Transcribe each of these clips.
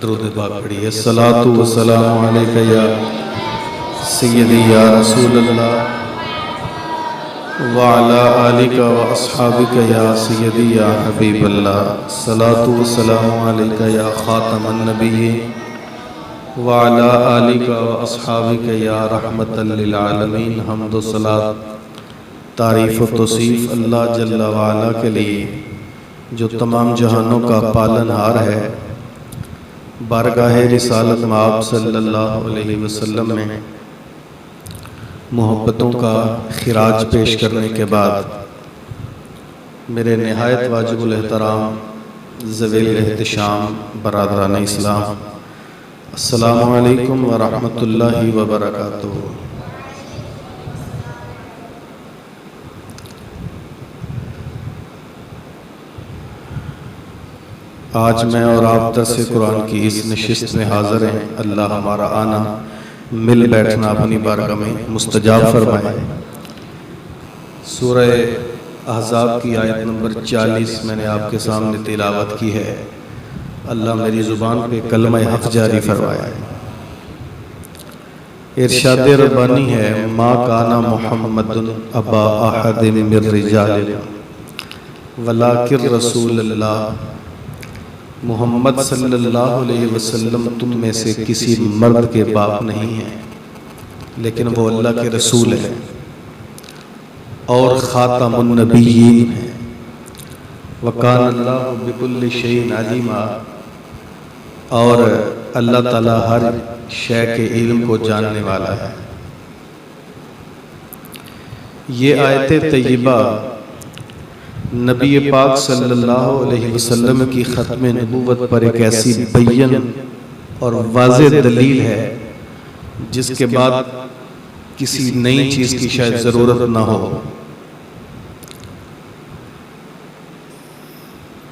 दरूद पाक पढ़िए। सलातु व सलामु अलैका या सय्यदी या रसूलल्लाह व अला आलिका व अस्हाबिका या सय्यदी या हबीबल्लाह। सलातु व सलामु अलैका या खातमन नबिय्यीन व अला आलिका व अस्हाबिका या रहमतल लिल आलमीन। हम्द व सलात तारीफ़ व तौसीफ़ अल्लाह जल्ल व अला के लिए जो तमाम जहानों का पालनहार है। बारगाह रिसालत में आप सल्लल्लाहु अलैहि वसल्लम में मोहब्बतों का खिराज पेश करने के बाद मेरे निहायत वाजिबुल एहतराम ज़वील एहतिशाम बरादरान इस्लाम, अस्सलामु अलैकुम व रहमतुल्लाहि व बरकातुहू। आज मैं और आप दरस कुरान की इस नशिस्त में हाज़िर हैं। अल्लाह हमारा आना मिल बैठना अपनी बारगाह में मुस्तजाब फरमाए। सूरह अहज़ाब की आयत नंबर 40 मैंने आपके सामने तिलावत की है। अल्लाह मेरी ज़ुबान पे कलमा हक़ जारी फरमाया। इरशाद रब्बानी है, मा काना मुहम्मदुन अबा अहदिन मिर रिजालिकुम वलाकिन रसूलल्लाह। मोहम्मद सल्लल्लाहु अलैहि वसल्लम तुम में से किसी मर्द के बाप नहीं है, लेकिन वो अल्लाह के रसूल है और खातमुन नबिय्यीन है। वकान अल्लाहु बिकुल्लि शैइन अलीमा, और अल्लाह ताला हर शय के इल्म को जानने वाला है। ये आयत तय्यबा नबी पाक सल्लल्लाहु अलैहि वसल्लम की ख़त्म नबूवत पर एक ऐसी बय्यन और वाज़ेह दलील है जिसके बाद किसी नई चीज़ की शायद ज़रूरत ना हो।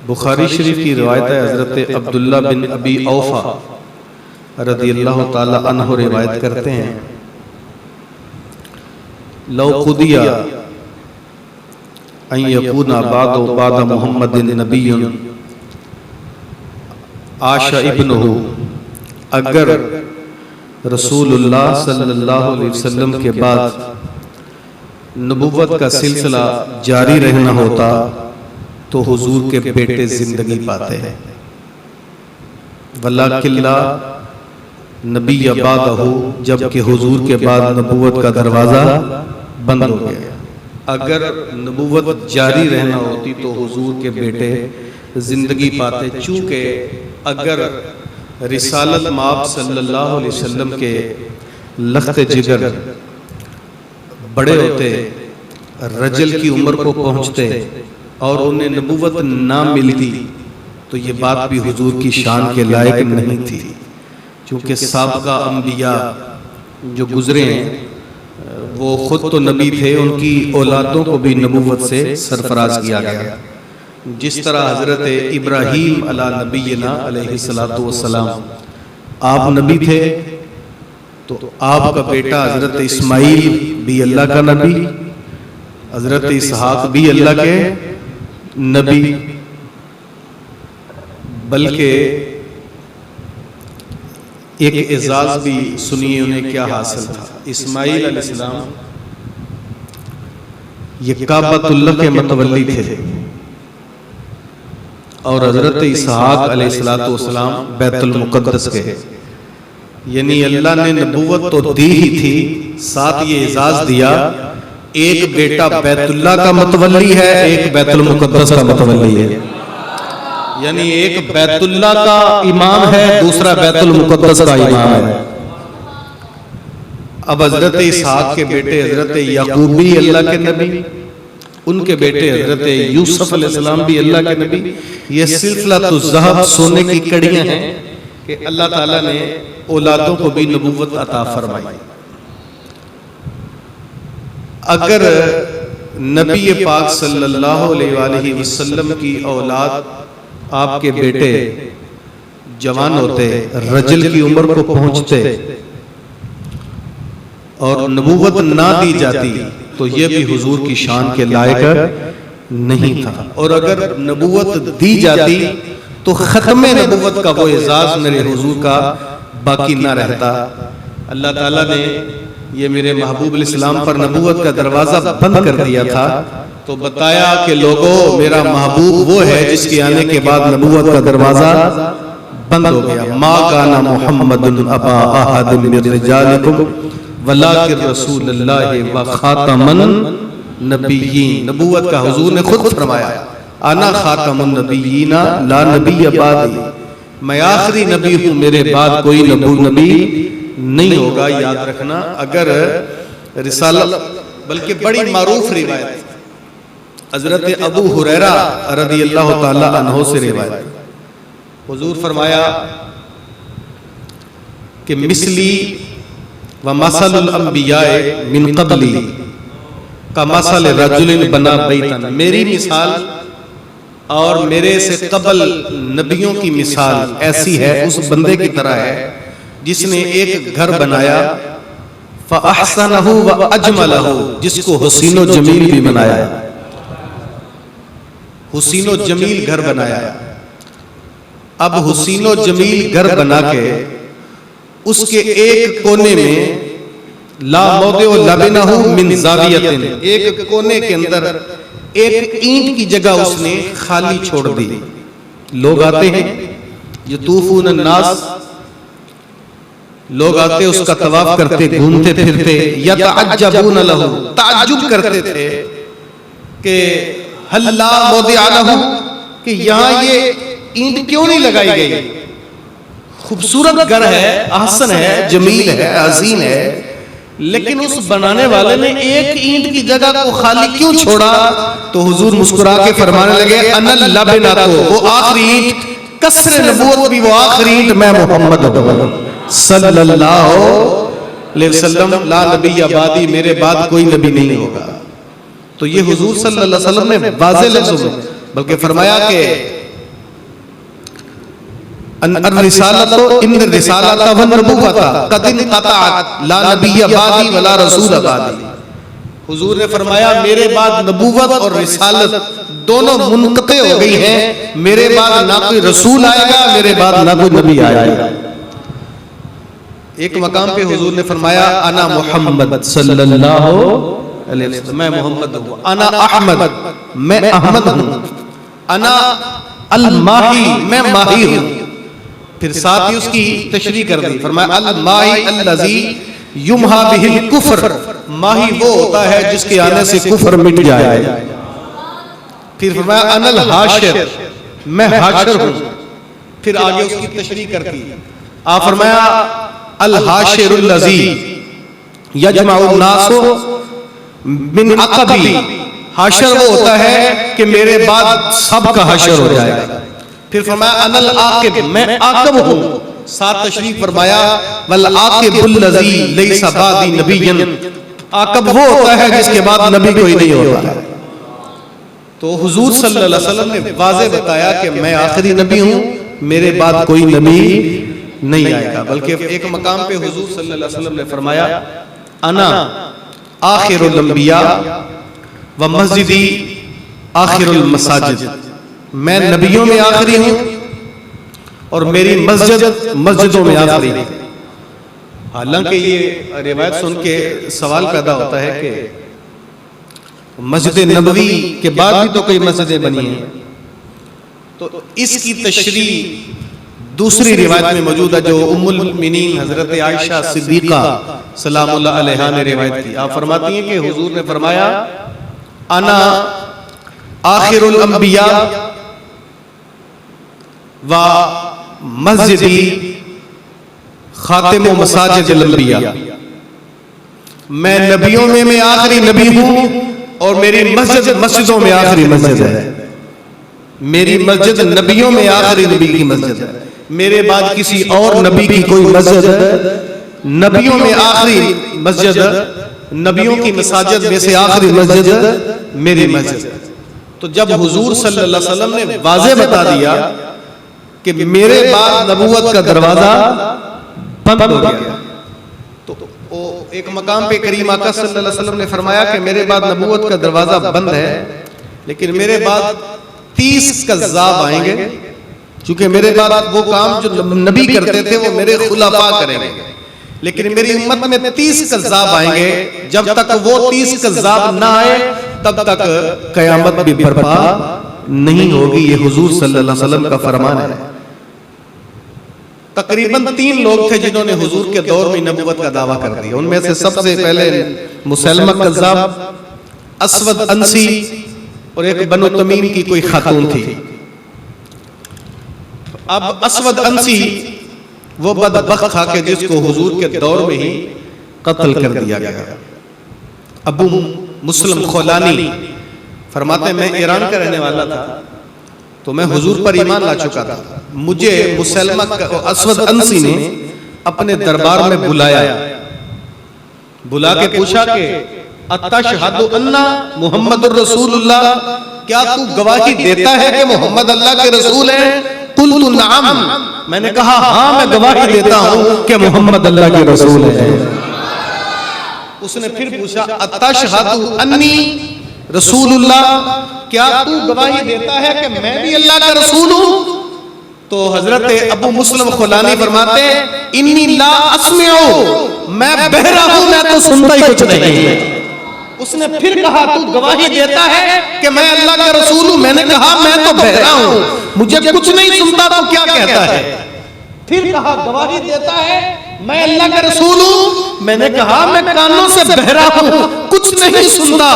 बुखारी शरीफ की रिवायत है, हज़रत अब्दुल्ला बिन अबी औफ़ा रज़ियल्लाहु ताला अन्हु रिवायत करते हैं, लौ कुदिया यकूना बाद मुहम्मदिन नबियुन आशा इब्नुहु। अगर रसूलुल्लाह सल्लल्लाहु अलैहि वसल्लम के बाद नबुव्वत का सिलसिला जारी रहना होता तो हुजूर के बेटे जिंदगी पाते हैं। वलाकिल्ला नबी बादहु, जबकि हुजूर के बाद नबुव्वत का दरवाज़ा बंद हो गया। अगर नबुव्वत जारी रहना होती तो हुजूर के बेटे जिंदगी पाते। चूँकि अगर रिसालत माप सल्लल्लाहु अलैहि वसल्लम के लख्त जिगर बड़े होते, रजल की उम्र को पहुँचते और उन्हें नबुव्वत ना मिलती तो ये बात भी हुजूर की शान के लायक नहीं थी। क्योंकि साबका अंबिया जो गुजरे हैं वो खुद तो नबी थे, उनकी औलादों को भी नबुव्वत से सरफराज किया गया। जिस तरह हज़रत इब्राहीम अला नबीना अलैहिस्सलातु वस्सलाम आप नबी थे, तो आपका बेटा हज़रत इस्माईल भी अल्लाह का नबी, हज़रत इसहाक भी अल्लाह के नबी। बल्कि एक एजाज भी सुनिए उन्हें क्या हासिल था। इस्माईल अलैहिस्सलाम ये काबतुल्लाह के मतवल्ली थे और हजरत इसहाक अलैहिस्सलाम बैतुल मुक़द्दस के। यानी अल्लाह ने नबूवत तो दी ही थी, साथ ये एजाज दिया, एक बेटा बैतुल्लाह का मतवल्ली है, एक बैतुल मुक़द्दस का मतवल्ली है। यानी एक बैतुल्लाह का इमाम है, दूसरा बैतुल मुक़द्दस का इमाम है। अब हजरत इसहाक के बेटे हजरत याकूब भी अल्लाह के नबी, उनके बेटे हजरत यूसुफ अलैहिस्सलाम भी अल्लाह के नबी। ये सिलसिला ज़हब सोने की कड़ियां हैं कि अल्लाह ताला ने औलादों को भी नबूवत अता फरमाई। अगर नबी पाक सल्लल्लाहु अलैहि वसल्लम की औलाद आपके बेटे जवान होते, रजल की उम्र को पहुंचते और नबूवत ना दी जाती तो यह भी हुजूर की शान के लायक नहीं था। और अगर नबूवत दी जाती तो ख़त्म नबूवत का वो एजाज़ मेरे हुजूर का बाकी ना रहता। अल्लाह ताला ने ये मेरे महबूब इस्लाम पर नबूवत का दरवाज़ा बंद कर दिया था, तो बताया कि लोगों, मेरा महबूब वो है जिसके आने के बाद नबूवत का दरवाज़ा बंद हो गया। मा काना मुहम्मदुन अबा अहदिन मिन रिजालिकुम वलाकिन रसूलुल्लाह व खातमुन नबिय्यीन। नबूवत का हुजूर ने खुद फरमाया, अना खातमुन नबिय्यीन ला नबिय्य बादी, मैं आखिरी नबी हूँ, मेरे बाद कोई नबी नहीं होगा। याद रखना, अगर रिसालत, बल्कि बड़ी मारूफ रिवायत हजरत अबू हुरैरा रज़ियल्लाहु ताला अन्हु से रिवायत, हुजूर फरमाया कि मिसली व मसलुल अंबियाए मिन क़ब्ली का मसल रजुलिन बना बैतन, मेरी मिसाल और मेरे से कबल नबियों की मिसाल ऐसी है, उस बंदे की तरह है जिसने एक घर बनाया, फ़अहसनहु व अजमलहु, जिसको हुसीनो जमील भी बनाया, हुसीनो जमील घर बनाया। अब हुसीनो जमील घर बना के उसके एक कोने में ला मौदिउ लबनहु मिन ज़ावियतिन, एक कोने के अंदर एक ईंट की जगह उसने खाली छोड़ दी। लोग आते हैं, यतूफून नास, लोग आते उसका तवाफ करते, घूमते फिरते, यतअज्जबून लहू, ताज्जुब करते थे कि हल्ला मौदिअ लहू, कि यहाँ ये ईंट क्यों नहीं लगाई गई। खूबसूरत घर है, आसन है, जमील है, अजीम है, लेकिन उस बनाने वाले ने एक ईंट की जगह को खाली क्यों छोड़ा। तो हुजूर मुस्कुरा के फरमाने लगे, अनल लबना, तो वो आखिरी ईंट, कसरे नबूवत भी वो आखिरी ईंट मैं मोहम्मद सल्लल्लाहु अलैहि वसल्लम, ला नबी अबादी, मेरे बाद कोई नबी नहीं होगा। तो ये हुजूर सल्लल्लाहु अलैहि वसल्लम ने वाज़े लफ्ज़ों में बल्कि फरमाया कि इन रिसालत व नबुव्वत क़द इनक़तअत ला नबिय्य बादी वला रसूल बादी। हुजूर ने फरमाया, मेरे बाद नबुव्वत और रिसालत दोनों मुनक़ते हो गई हैं, मेरे बाद ना कोई रसूल आएगा, मेरे बाद ना कोई नबी आएगा। एक मकाम पे हुजूर ने फरमाया, अना मुहम्मद सल्लल्लाहु अलैहि वसल्लम, मैं मोहम्मद हूँ, अना अहमद, मैं अहमद हूँ, अना अल माही, मैं माही हूँ। फिर साथ ही उसकी तशरीह कर दी, फरमाया अल माही अल्लज़ी युमहा बिहिल कुफ्र, माही वो होता है जिसके आने से कुफ्र मिट जाए। फिर फरमाया अनल हाशिर, मैं हाशिर हूँ। फिर आगे उसकी तशरीह कर दी, आप फरमाया अल हाशिरुल लज़ी यजमाउन नासो मिन अक़बी, हाशिर वो होता है कि मेरे बाद सबका हाशिर हो जाएगा। फिर फरमाया अनल आकिब, मैं आकिब हूँ। साथ तशरीफ फरमाया वल आकिबुल लज़ी लैसा बादी नबिय्यन, आकिब वो होता है जिसके बाद नबी कोई नहीं होता। तो हुजूर सल्लल्लाहु अलैहि वसल्लम ने वाज़े बताया कि मैं आखिरी नबी हूँ, मेरे बाद कोई नबी नहीं आएगा। बल्कि एक मकाम पे हुजूर सल्लल्लाहु अलैहि वसल्लम ने फरमाया, अना आखिरुल अंबिया व मस्जिदी आखिरुल मसाजिद, मैं नबियों में आखिरी हूँ और मेरी मस्जिदों में आखिरी है। हालांकि ये रिवायत सुन के सवाल पैदा होता है कि मस्जिद नबवी के बाद भी तो कई मस्जिदें बनी हैं, तो इसकी तशरीह दूसरी रिवायत में मौजूद है जो उम्मुल मुमिनीन हजरत आयशा सिद्दीका सलामुल्लाह अलैहा ने रिवायत की। आप फरमाती हैं कि हुजूर ने फरमाया, अना आखिरुल अंबिया व मस्जिदी खातिम मसाजिदिल अंबिया, मैं नबियों में मैं आखिरी नबी हूँ और मेरी मस्जिदों में आखिरी मस्जिद है। मेरी मस्जिद नबियों में आखिरी नबी की मस्जिद है, मेरे बाद किसी और नबी की कोई मस्जिद, नबियों में आखिरी मस्जिद, नबियों की मसाजिद में से आखिरी मस्जिद मेरी मस्जिद। तो जब हुजूर सल्लल्लाहु अलैहि वसल्लम ने वाज़े बता दिया कि मेरे बाद नबूवत का दरवाजा बंद हो गया, तो एक मकाम पे करीम आका सल्लल्लाहु अलैहि वसल्लम ने फरमाया कि मेरे बाद नबूवत का दरवाजा बंद है, लेकिन मेरे बाद 30 कज़्ज़ाब आएंगे क्योंकि मेरे बाद वो काम जो नबी करते थे वो मेरे खुलाफा करेंगे, लेकिन मेरी उम्मत में 30 कज़्ज़ाब आएंगे। जब तक वो 30 कज़्ज़ाब ना आए तब तक कयामत भी बर्पा नहीं होगी। ये हुजूर सल्लल्लाहु अलैहि वसल्लम का फरमान है। तकरीबन 3 लोग थे जिन्होंने हुजूर के दौर में नबूवत का दावा कर दिया। उनमें से सबसे पहले मुसैलमा कज़्ज़ाब, असवद अंसी और एक बनु तमीम की कोई खातून थी। अब असवद अंसी वो बदबख्त था कि जिसको हुजूर के दौर में ही कत्ल कर दिया गया। अबू मुस्लिम खौलानी फरमाते मैं ईरान का रहने वाला था, तो मैं हुजूर पर ईमान ला चुका था। मुझे मुसैलमा असवद अंसी ने अपने दरबार में बुलाया, बुला के पूछा कि अतशहदु अन्ना मुहम्मदुर रसूलुल्लाह, क्या तू गवाही देता है कि मोहम्मद अल्लाह के रसूल हैं? कुल्तु नअम, मैंने कहा हाँ मैं गवाही देता हूं कि मोहम्मद अल्लाह के रसूल हैं। उसने फिर पूछा अतशहदु अन्नी रसूलुल्लाह, क्या तू गवाही देता है कि मैं भी अल्लाह का रसूल हूं? तो हजरत अबू मुस्लिम खौलानी फरमाते इन्नी ला अस्मिउ, मैं बहरा हूं, मैं तो सुनता ही कुछ नहीं। उसने फिर कहा तू गवाही देता है कि मैं अल्लाह का रसूल हूं? मैंने कहा मैं तो बहरा हूं, मुझे कुछ नहीं सुनता, तो क्या कहता है? फिर कहा गवाही देता है मैं अल्लाह का रसूल हूं? मैंने कहा मैं कानों से बहरा हूं, कुछ नहीं सुनता।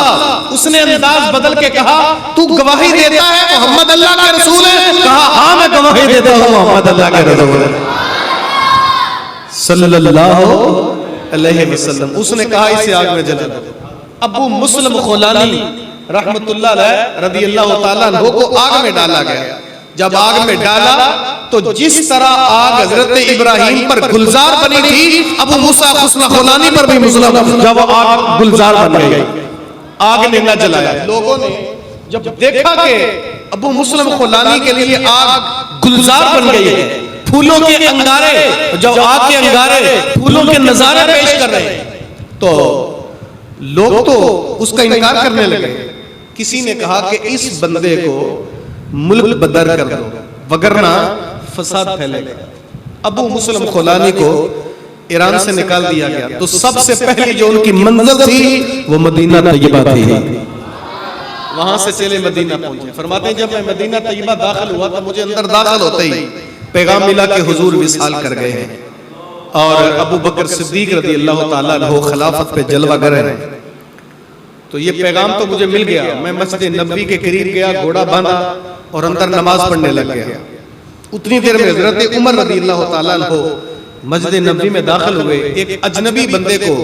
उसने अंदाज बदल के कहा तू गवाही देता है मोहम्मद अल्लाह के रसूल है? कहा हाँ मैं गवाही देता हूं मोहम्मद अल्लाह के रसूल है सल्लल्लाहु अलैहि वसल्लम। उसने कहा इसे आग में जला दो। अबू मुस्लिम खौलानी रहमतुल्लाह अलैह रदियल्लाहु ताला अन्हु को आग में डाला गया। जब आग में डाला तो जिस तरह आग हजरत इब्राहिम पर गुलजार बनी थी, अबू मूसा खौलानी पर भी मुसलमान जब आग गुलजार बन गई, आग ने न जलाया। लोगों ने जब देखा कि अबू मुस्लिम खौलानी के लिए आग गुलजार बन गई है, फूलों के अंगारे, जब आग के अंगारे फूलों के नजारे पेश कर रहे हैं, तो लोग तो उसका इनकार करने लगे। किसी ने कहा कि इस बंदे को मुल्क बदर कर दो वगरना फसाद फैलेगा। अबू मुस्लिम खौलानी को ईरान से निकाल दिया गया। तो सबसे पहले जो उनकी मंजिल थी वो मदीना तैयबा थी। वहां से चले मदीना पहुंचे। फरमाते हैं जब मैं मदीना तैयबा दाखिल हुआ तो मुझे अंदर दाखिल होते ही पैगाम मिला कि हुजूर विसाल कर गए हैं और अबू बकर सिद्दीक रज़ी अल्लाह ताला अन्हु खिलाफत पे जलवा कर रहे हैं। तो ये पैगाम तो मुझे मिल गया। मैं मस्जिद नबवी के करीब गया, घोड़ा बांधा और अंदर नमाज पढ़ने लग गया। उतनी देर में हजरत उमर रज़ी अल्लाह ताला अन्हु मस्जिद नबवी में दाखिल हुए। एक अजनबी बंदे को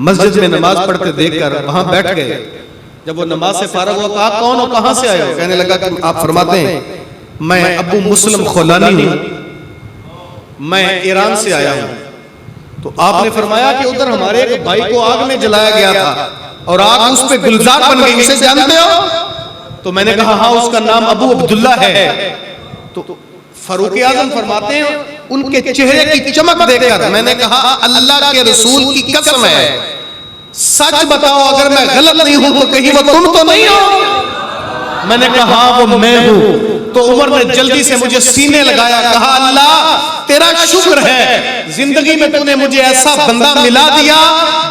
मस्जिद में नमाज पढ़ते देखकर वहां बैठ गए। जब वो नमाज से फारग हुआ, कहा कौन हो, कहां से आए हो? कहने लगा कि आप फरमाते हैं मैं अबू मुस्लिम खौलानी हूं, मैं ईरान से आया हूं। तो आपने फरमाया कि उधर हमारे एक भाई को आग में जलाया गया था और आग उस पे गुलजार बन गई, इसे जानते हो? तो मैंने कहा हाँ उसका नाम अबू अब्दुल्ला है। तो फारूक आजम फरमाते हैं उनके चेहरे की चमक देखकर मैंने कहा अल्लाह के रसूल की कसम है, सच बताओ अगर मैं गलत नहीं हूं तो कहीं वो तुम तो नहीं हो? मैंने कहा हाँ वो मैं हूं। तो उमर ने जल्दी से मुझे सीने लगाया, कहा अल्लाह तेरा शुक्र है जिंदगी में तूने मुझे ऐसा बंदा मिला दिया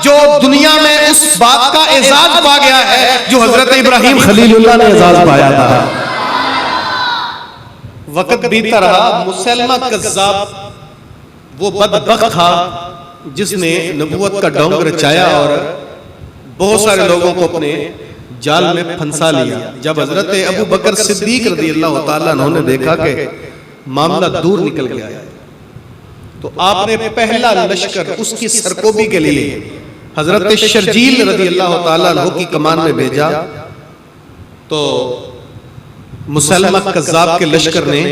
जो दुनिया में उस बात का एजाज पा गया है जो हजरत इब्राहिम खलीलुल्लाह ने एजाज पाया था। वक्त बीता रहा। मुसैलमा कज़्ज़ाब वो बदबख्त था जिसने नबूवत का ढोंग रचाया और बहुत सारे लोगों को अपने जाल में फंसा लिया। जब हजरत अबू बकर सिद्दीक रज़ी अल्लाह ताला अन्हु ने देखा कि मामला दूर निकल गया है, तो आपने पहला लश्कर उसकी सरकोबी के लिए हजरत शर्जील रज़ी अल्लाह ताला अन्हु की कमान में भेजा। तो मुसैलमा कज़्ज़ाब के लश्कर ने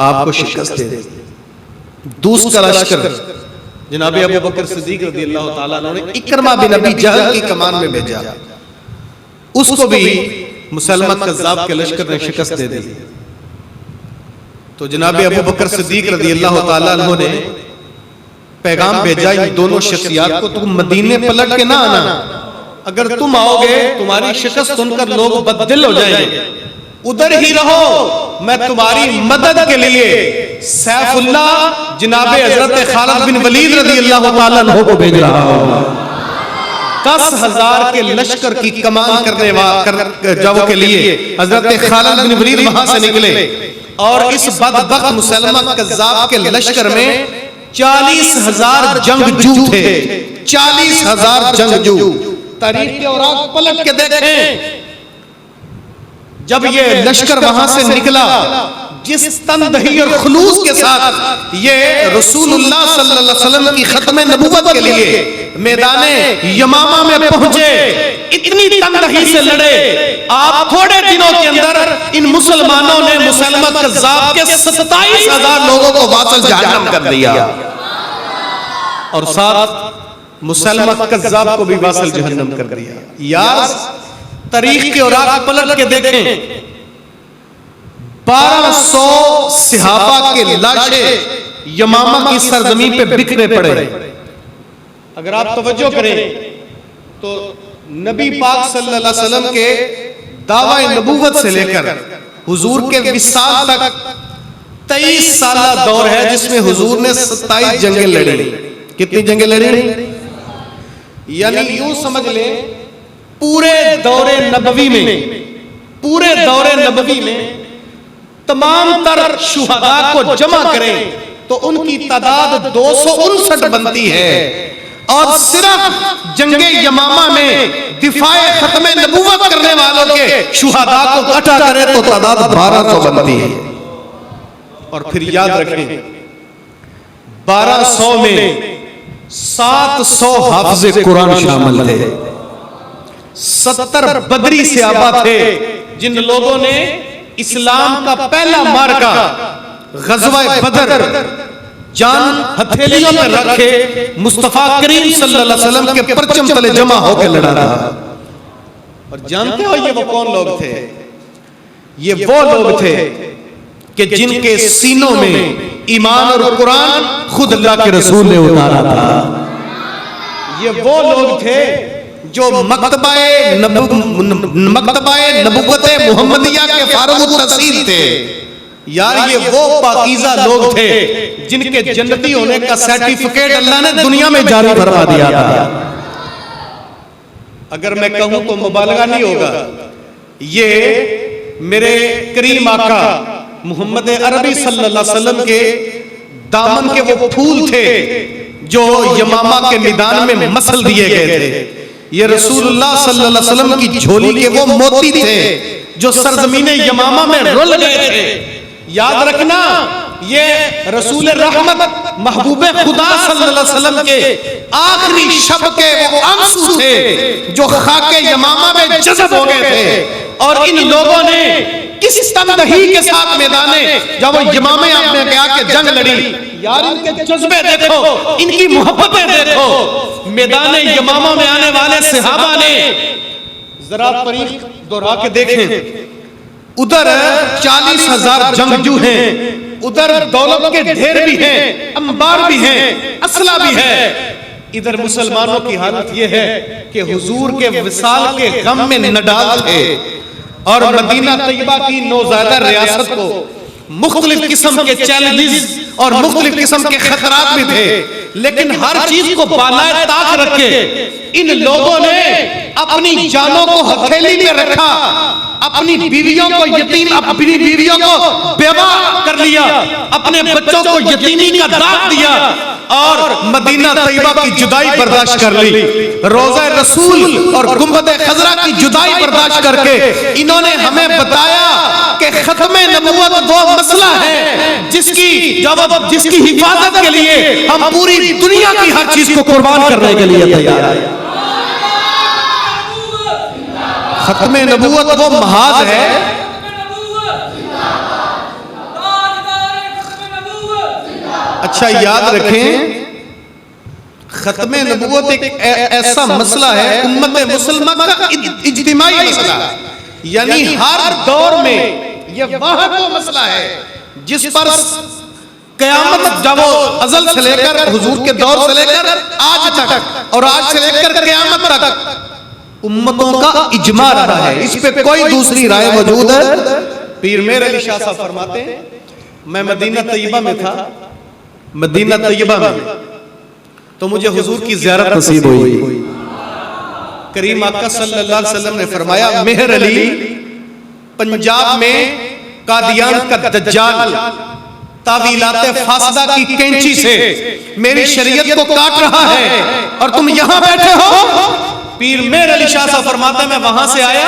आपको शिकस्त दे दी। दूसरा लश्कर जनाब अबू बकर सिद्दीक रज़ी अल्लाह ताला अन्हु ने इकरमा बिन अबी जहल की कमान में भेजा, उसको भी मुसैलमा कज़्ज़ाब के लश्कर ने शिकस्त दे दी। तो जनाब अबू बकर सिद्दीक रज़ी अल्लाह ताला अन्हु ने पैगाम भेजा इन दोनों शख्सियात को तुम मदीने पलट के ना आना, अगर तुम आओगे तुम्हारी शिकस्त सुनकर लोग बददिल हो जाएंगे उधर ही रहो, मैं तुम्हारी मदद के लिए सैफुल्लाह जनाब हजरत खालिद बिन वलीद रज़ी अल्लाह ताला अन्हु को भेज रहा हूं। 10,000 के लश्कर की कमान करने जाओ के लिए हजरत खालिद बिन वलीद वहां से निकले और इस बदबख्त मुसलमा कज़्ज़ाब के लश्कर में 40,000 जंगजू थे। 40,000 जंगजू। तारीख के औराक पलट के देखें, जब ये लश्कर वहां से निकला, जिस तनदही और खुलूस के साथ ये रसूलुल्लाह सल्लल्लाहु अलैहि वसल्लम की खत्म नबूवत के लिए मैदाने यमामा में पहुंचे, इतनी तनदही से लड़े। आप थोड़े दिनों के अंदर इन मुसलमानों ने मुसलमा कज़्ज़ाब के 27,000 लोगों को वापस जहन्नम कर दिया और साथ मुसलमा कज़्ज़ाब को भी वापस जहन्नम कर दिया। यार तारीख के औराक पलट के देखें, 1200 सहाबा के लाशें यमामा की सरजमीन पे बिखरे पड़े। अगर आप तवज्जो करें तो नबी पाक सल्लल्लाहु अलैहि वसल्लम के दावा नबूवत से लेकर हुजूर के विसाल तक 23 साल दौर है, जिसमें हुजूर ने 27 जंगें लड़ी। कितनी जंगें लड़ी? यानी यूं समझ ले, पूरे दौरे नबवी में तमाम तर शुहदा को जमा करें तो उनकी तादाद 259 बनती है और सिर्फ जंगे यमामा में दिफाए खत्मे नबूवत करने वालों के शुहदा को इकट्ठा करें तो तादाद 1200 बनती है। और फिर याद रखें, 1200 में 700 हाफिज़े कुरान शामिल थे, 70 बदरी सहाबा थे जिन लोगों ने इस्लाम का पहला मार्का ग़ज़वा बदर जान हथेलियों में रखे मुस्तफा करीम सल्लल्लाहु अलैहि वसल्लम के परचम तले जमा होकर लड़ा था। और जानते हो ये वो कौन लोग थे? ये वो लोग थे कि जिनके सीनों में ईमान और कुरान खुद अल्लाह के रसूल ने उतारा था। ये वो लोग थे जो मकतबाए नबुव्वत मुहम्मदिया के फारूक तहसील थे। यार ये वो पाकीज़ा लोग थे जिनके जन्नती होने का सर्टिफिकेट अल्लाह ने दुनिया में जारी फरमा दिया था। अगर मैं कहूं तो मुबालगा नहीं होगा, ये मेरे करीम आका मोहम्मद अरबी सल्लल्लाहु अलैहि वसल्लम के दामन के वो फूल थे जो यमामा के मैदान में मसल दिए गए थे। ये रसूलुल्लाह सल्लल्लाहु अलैहि वसल्लम की झोली के वो मोती थे जो सरजमीन यमामा में रुल गए थे। याद रखना, ये रसूल रहमत महबूबे खुदा सल्लल्लाहु अलैहि वसल्लम के आखिरी शब के वो आंसू थे जो खाके यमामा में जज़ब हो गए थे। और इन लोगों ने किस तनदही के साथ मैदाने जब वो यमामे आपने गया के जंग लड़ी। यार इनके जज्बे देखो, इनकी मोहब्बतें देखो। मैदाने यमामा में आने वाले सहाबा ने जरा तारीख दोहरा के देखें, उधर 40,000 जंगजू हैं, उधर दौलत के ढेर भी हैं, अंबार भी हैं, असला भी है। इधर मुसलमानों की हालत यह है कि हुजूर के विसाल के गम में नडाल थे और मदीना तैयबा की नौज़ायदा रियासत को मुख्तलिफ किस्म के चैलेंजेस और मुख्तलिफ किस्म के खतरात भी थे, लेकिन हर चीज को बालाए ताक रखे इन लोगों ने अपनी जानों को हथेली में रखा, अपनी बीवियों को यतीम, अपनी बीवियों को बेवा कर लिया, अपने बच्चों को यतीमी का दाग दिया और मदीना तैयबा की जुदाई बर्दाश्त कर ली। रोज़ा रसूल और गुंबद खजरा की जुदाई बर्दाश्त करके इन्होंने हमें बताया कि खत्मे नबूवत वो मसला है जिसकी हिफाजत के लिए हम पूरी दुनिया की हर चीज को कुर्बान करने के लिए तैयार हैं। खत्मे नबूवत वो महाज है, अच्छा याद रखें, खत्मे नबूवत एक ऐसा मसला है उम्मत मुसलमा का इज्तिमाई मसला, यानी हर दौर में यह वह मसला है जिस पर क़यामत जब अज़ल से लेकर हुजूर के दौर से लेकर आज तक और आज से लेकर क़यामत तक उम्मतों का इजमा रहा है, इस पे कोई दूसरी राय मौजूद है। पीर मेर अली शाह साहब फरमाते हैं, मैं मदीना तैयबा में था, मदीना तैयबा में तो मुझे हुजूर की ज़ियारत नसीब हुई। करीम आका सल्लल्लाहु अलैहि वसल्लम ने फरमाया, मेहर अली पंजाब में कादियान का दज्जाल तावीलाते फासदा की कैंची से मेरी शरीयत को काट रहा है और तुम यहां बैठे हो। पीर मेर अली शाह साहब फरमाता है, मैं वहां से आया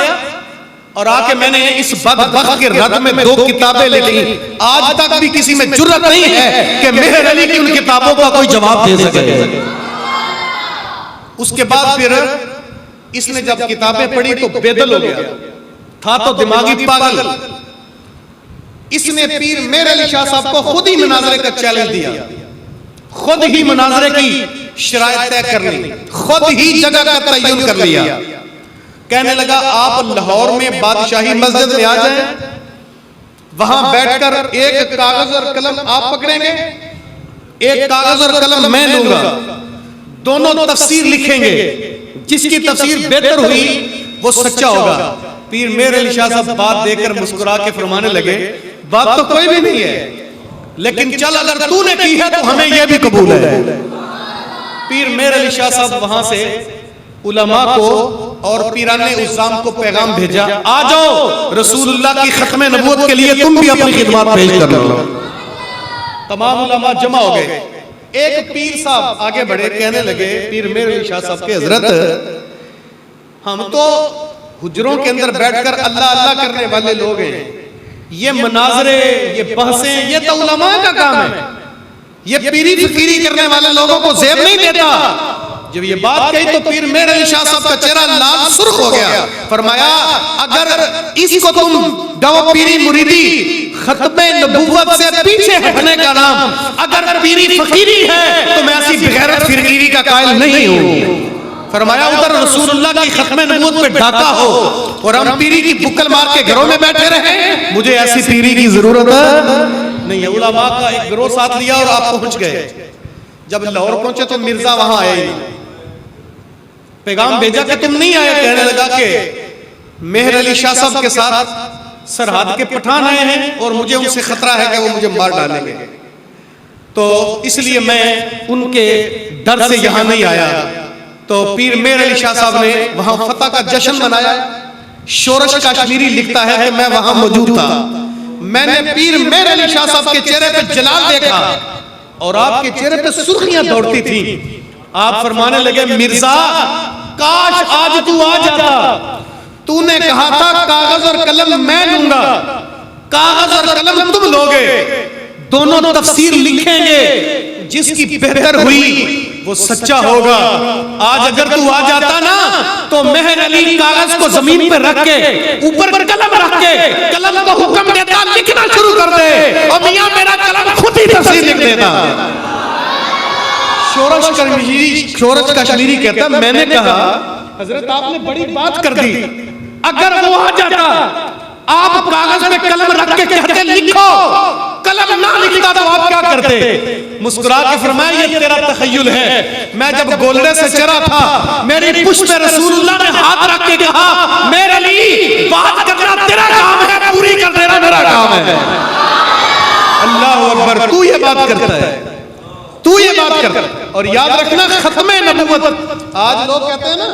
और आके मैंने इस बदबख्त के रद में 2 किताबें लिखी। आज तक भी किसी में जुर्रत नहीं है कि मेहर अली की उन किताबों का कोई जवाब दे सके। उसके बाद फिर इसने जब किताबें पढ़ी तो बेदल हो गया, था तो दिमागी पागल। इसने पीर मेर अली शाह साहब को खुद ही मुनाजरे का चैलेंज दिया, खुद ही मुनाजरे की शराइत तय कर ली, खुद ही जगह का तयन कर लिया। कहने लगा, आप लाहौर में बादशाही मस्जिद में आ जाएं, वहां बैठकर एक कागज और कलम आप पकड़ेंगे, एक कागज और कलम मैं लूंगा, दोनों तफसीर लिखेंगे, जिसकी तफसीर बेहतर हुई वो सच्चा होगा। पीर मेर अली शाह साहब बात देकर मुस्कुरा के फरमाने लगे, बात तो कोई भी नहीं है, लेकिन चल अगर तूने की है तो हमें यह भी कबूल है। पीर मेर अली शाह साहब वहां से उलमा को और पीराने उज़्ज़ाम को पैगाम भेजा, आ जाओ रसूलुल्लाह की खत्म नबूवत के लिए तुम भी अपनी खिदमत पेश कर लो। तमाम उलमा जमा हो गए। एक पीर साहब आगे बढ़े, कहने लगे, पीर मेर अली शाह साहब के हजरत, हम तो हुजरों के अंदर बैठकर अल्लाह अल्लाह करने वाले लोग हैं, ये मनाजरे, ये बहसें, ये तो उलमा का काम है, ये पीरी फकीरी करने वाले लोगों को ज़ेब नहीं देता। जब ये बात कही तो पीर मेर अली शाह साहब का चेहरा लाल सुर्ख हो गया। फरमाया, अगर इसको तुम गव पीरी मुरीदी खत्मे नबूवत से पीछे हटने का नाम अगर पीरी फकीरी है तो मैं ऐसी बेगैरत फकीरी का कायल नहीं हूं। फरमाया, उधर रसूलुल्लाह की खत्मे नबूवत पे डाका हो और हम पीरी की बुक्कल मार के घरों में बैठे रहे, मुझे ऐसी पीरी की जरूरत नहीं है। उलमा का एक गिरोह साथ लिया और आप पहुंच गए। जब लाहौर पहुंचे तो मिर्जा वहां आए, पैगाम भेजा कि तुम नहीं आए। कहने लगा कि मेहर अली शाह साहब के साथ सरहद के पठान आए हैं और मुझे उनसे खतरा है कि वो मुझे मार डालेंगे, तो इसलिए मैं उनके डर से यहां नहीं आया। तो पीर मेहर अली शाह साहब ने वहां फतह का जश्न मनाया। शोरश कश्मीरी लिखता है कि मैं वहां मौजूद था, मैंने पीर मेहर अली शाह साहब के चेहरे पे जलाल देखा और आपके चेहरे पे सुर्खियां दौड़ती थी। आप फरमाने लगे, मिर्जा काश आज तू आ जाता, तूने कहा था कागज और कलम मैं लूंगा, कागज और कलम तुम लोगे, दोनों तफसीर लिखेंगे, जिसकी बेहतर हुई वो सच्चा होगा। आज अगर तू आ जाता ना तो मेहर अली कागज को जमीन पे रख के ऊपर कलम रख के कलम को हुक्म देता लिखना शुरू कर दे और मियां मेरा कलम खुद ही तफसीर लिख देता। शोरश कश्मीरी कहता, मैंने कहा हजरत आपने बड़ी बात कर दी, अगर वो आ जाता आप कागज में कलम रख के कहते लिखो, कलम ना लिखता तो आप क्या करते? मुस्कुरा के फरमाया, ये तेरा तखय्युल है। मैं जब गोलड़े से चरा था मेरी पुष्ट पे रसूलुल्लाह ने हाथ रख के कहा, मेरे अली बात करना तेरा काम है, पूरी कर देना मेरा काम है। अल्लाह अकबर, तू ये बात करता है, तू ये बात करता है। और याद रखना, खत्मे नबूवत आज लोग कहते हैं ना,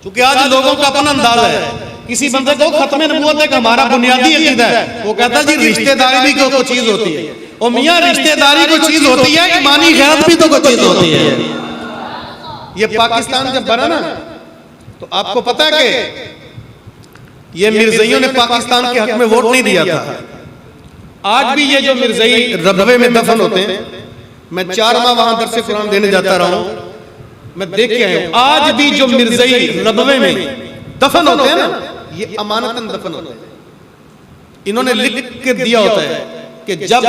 क्योंकि आज लोगों का अपना अंदाजा है, किसी बंदे को खत्मे नबूवत एक हमारा बुनियादी अकीदा है, वो कहता है जी रिश्तेदारी भी कोई चीज होती है। और मियां रिश्तेदारी कोई चीज होती है, ईमानी गैरत भी तो कोई चीज होती है। ये पाकिस्तान जब बना ना तो आपको पता है कि ये मिर्ज़ाइयों ने पाकिस्तान के हक में वोट नहीं दिया था। आज भी ये जो मिर्ज़ाई रबवे में दफन होते हैं, मैं 4 माह वहां दरसे कुरान देने जाता रहा हूं, मैं देख के आया हूं, आज भी जो मिर्ज़ाई रबवे में दफन होते हैं ना, ये अमानतन दफन होते हैं। इन्होंने लिख के दिया होता है कि जब,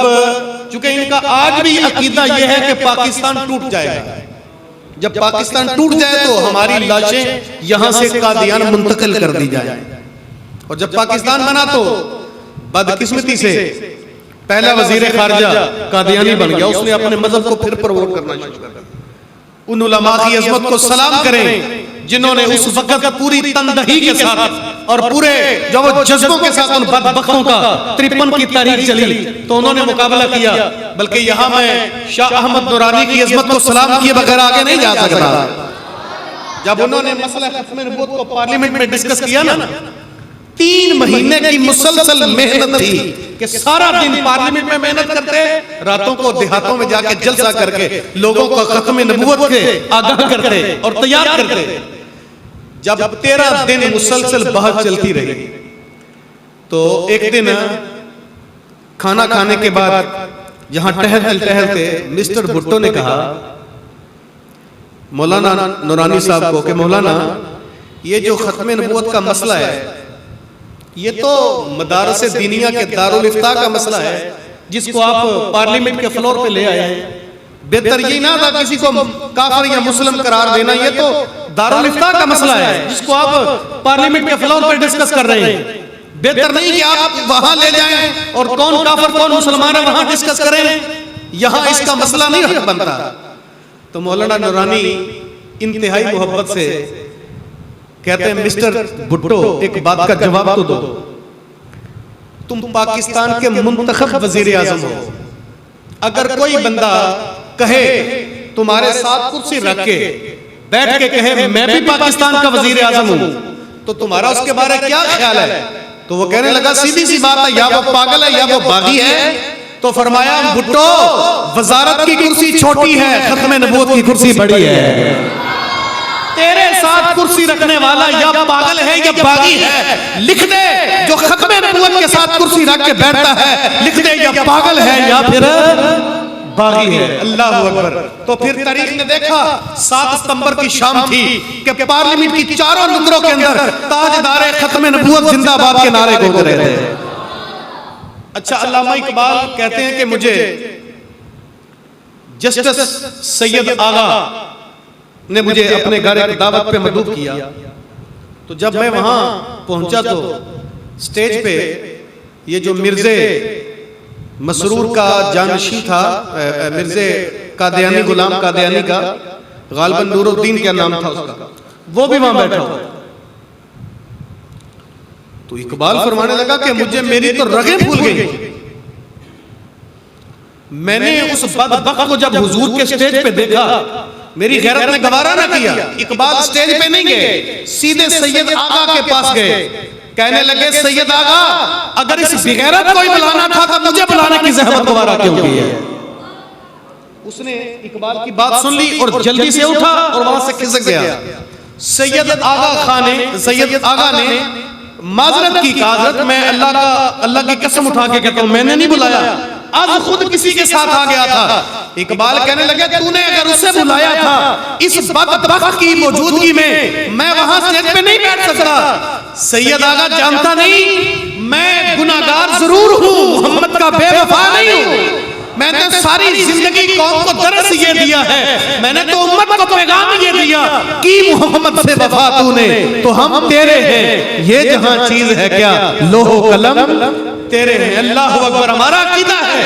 चूंकि इनका आज भी अकीदा यह है कि पाकिस्तान टूट जाएगा, जब पाकिस्तान टूट जाए तो हमारी लाशें यहां से कादियान मुंतकिल कर दी जाए। और जब पाकिस्तान बना तो बदकिस्मती से पहला वजीर खारजा कादियानी बन गया, उसने अपने मजहब को फिर प्रमोट करना शुरू कर दिया। उन उलमा की अजमत को सलाम करें जिन्होंने उस वक्त पूरी तनदही के साथ और पूरे जो वो जज्बों के साथ उन बदबख्तों का 53 की तारीख चली तो उन्होंने मुकाबला किया। बल्कि यहाँ मैं शाह अहमद नूरानी की इज़्ज़त को सलाम किए बगैर आगे नहीं जा सकता। जब उन्होंने मसला खत्म नबूवत को पार्लियामेंट में डिस्कस किया ना, 3 महीने की मुसलसल मेहनत थी कि सारा दिन पार्लियामेंट में मेहनत करते, रातों को देहातों में जाके जलसा करके लोगों को खत्म नबूवत के आगाह करते और तैयार करते। जब 13 दिन मुसलसल बहस चलती रही तो एक दिन खाना खाने के बाद जहां टहलते टहलते मिस्टर भुट्टो ने कहा मौलाना नूरानी साहब को कि मौलाना ये जो खत्म नबूवत का मसला है ये तो मदारस दीनिया के दारुल इफ्ता का मसला है जिसको आप पार्लियामेंट के फ्लोर पे ले आए हैं। बेहतर ये ना था किसी को काफिर या मुस्लिम करार देना, ये तो दारुल इफ्ता का मसला है जिसको आप पार्लियामेंट के फ्लोर पे डिस्कस कर रहे हैं। बेहतर नहीं कि आप वहां ले जाएं और कौन काफिर कौन मुसलमान है वहां डिस्कस करें, यहां इसका मसला नहीं बनता। तो मौलाना नूरानी इंतहाई मोहब्बत से कहते हैं मिस्टर भुट्टो एक बात का जवाब तो दो, तुम पाकिस्तान के मुंतखब वजीर आजम हो, अगर कोई बंदा कहे तुम्हारे साथ कुर्सी रख के बैठ के कहे मैं भी पाकिस्तान का वजीर आजम हूं तो तुम्हारा उसके बारे में क्या ख्याल है? तो वो कहने लगा सीधी सी बात है, या वो पागल है या वो बागी है। तो फरमाया भुट्टो वजारत की कुर्सी छोटी है, खत्म नबूवत की कुर्सी बड़ी है। तेरे साथ कुर्सी रखने वाला या पागल है या बागी है, लिख दे। जो खत्म नबूवत के साथ कुर्सी रख के बैठता है लिख दे या पागल है या फिर बागी है। अल्लाह अकबर। तो फिर तारीख ने देखा 7 सितंबर की शाम थी कि पार्लियामेंट की चारों नुकरों के अंदर ताजदारे खत्म नबूवत जिंदाबाद के नारे गूंज रहे थे। अच्छा, अल्लामा इकबाल कहते हैं कि मुझे जस्टिस सैयद आगा ने मुझे अपने घर एक दावत पे मदऊँ किया। तो जब मैं वहां पहुंचा तो स्टेज पे ये जो मिर्जे मसरूर का जानशी था, मिर्जे कादियानी, गुलाम कादियानी का, गालिबन नूरुद्दीन क्या नाम था उसका, वो भी वहां बैठा हुआ। तो इकबाल फरमाने लगा कि मुझे मेरी तो रगें फूल गई। मैंने उस बदबख्त को जब हुजूर के स्टेज पे देखा मेरी गैरत ने गवारा ना किया। इकबाल स्टेज पे नहीं गए, सीधे सैयद आगा के पास गए। कहने लगे सैयद आगा अगर इस बेगैरत को ही बुलाना था तो मुझे बुलाने की ज़हमत गवारा क्यों की है? उसने इकबाल की बात सुन ली और जल्दी से उठा और वहां से खिसक गया। सैयद आगा ने माजरत की कहा, मैं अल्लाह की कसम उठा के कहता हूं मैंने नहीं बुलाया, आज खुद किसी के साथ आ गया था। इकबाल कहने लगे तूने अगर उसे बुलाया था इस बदबख्त की मौजूदगी में मैं वहां स्टेज पे नहीं बैठ सकता। सैयद आगा जानता नहीं मैं गुनाहगार जरूर हूं, मोहम्मद का बेवफा नहीं हूं। मैंने सारी जिंदगी कौम को दर्स ये दिया है, मैंने तो उम्मत को पैगाम ये दिया कि मोहम्मद से वफा तूने तो हम तेरे हैं, ये जहां चीज है क्या लोहो कलम तेरे हैं। अल्लाह अकबर। हमारा अकीदा है,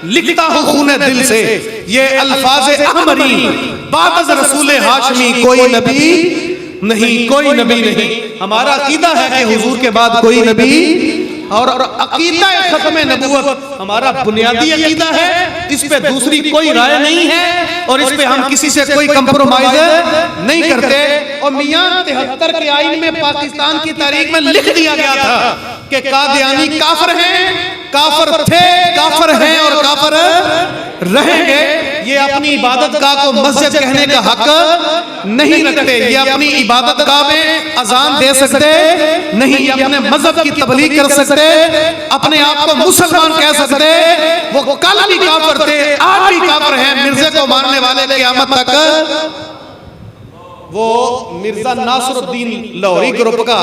लिखता हूं खूने दिल से ये अल्फाज अहमरी, बाद रसूल हाशमी कोई नबी नहीं, कोई नबी नहीं। हमारा अकीदा है कि हुजूर के बाद कोई नबी, और अकीदा खत्म नबूवत हमारा बुनियादी अकीदा है, इस पे दूसरी कोई राय नहीं है और इस पे हम किसी से कोई कंप्रोमाइज नहीं करते। और मियां 73 के आईन में पाकिस्तान की तारीख में लिख दिया गया था कि कादियानी काफिर हैं, काफिर थे, काफिर हैं और काफिर रहेंगे। ये अपनी इबादत गाह को मस्जिद कहने का हक नहीं रखते, ये अपनी इबादत गाह में अजान दे सकते नहीं, ये अपने मजहब की तबलीग कर सकते, अपने आप को मुसलमान कह सकते। वो कल भी काफिर थे, आज भी काफिर हैं। मिर्जे को मानने वाले क़यामत तक। वो मिर्जा नासरुद्दीन लाहौरी ग्रुप का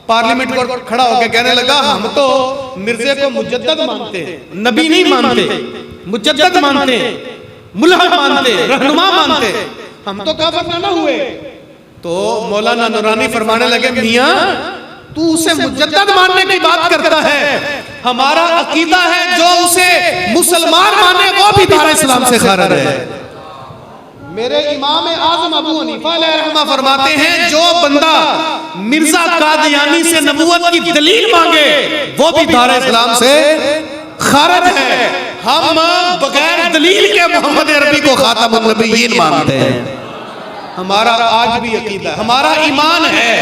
पार्लियामेंट को खड़ा होकर कहने लगा हम तो मिर्जे को मुजद्दद मानते हैं, नबी नहीं मानते, मुजद्दद मानते, मुल्हद मानते, रहनुमा मानते, हम तो काफिर ना हुए। तो मौलाना नूरानी फरमाने लगे मियां तू उसे मुजद्दद मानने की बात करता है, हमारा अकीदा है जो उसे मुसलमान माने वो भी दार इस्लाम से खारिज है। मेरे इमाम आज़म अबू हनीफा अलैहिर्रहमा फरमाते हैं जो बंदा मिर्जा कादियानी से नबूवत की दलील मांगे वो भी दार इस्लाम से खारिज है। हम बगैर दलील के मोहम्मद अरबी को खातमुन नबिय्यीन मानते हैं। हमारा आज भी अकीदा, हमारा ईमान है,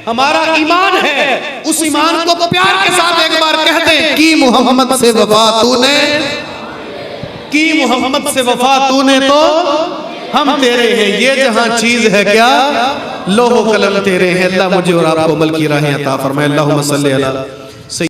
हमारा ईमान है। उस ईमान को प्यार के साथ एक बार कहते हैं कि मोहम्मद से वफा तूने की, मोहम्मद से वफा तूने तो हम तेरे हैं, ये जहां चीज है क्या लोहो कलम तेरे हैं। अल्लाह मुझे और आपको अमल की राहें अता फरमाए। अल्लाहुम्मा सल्ली अला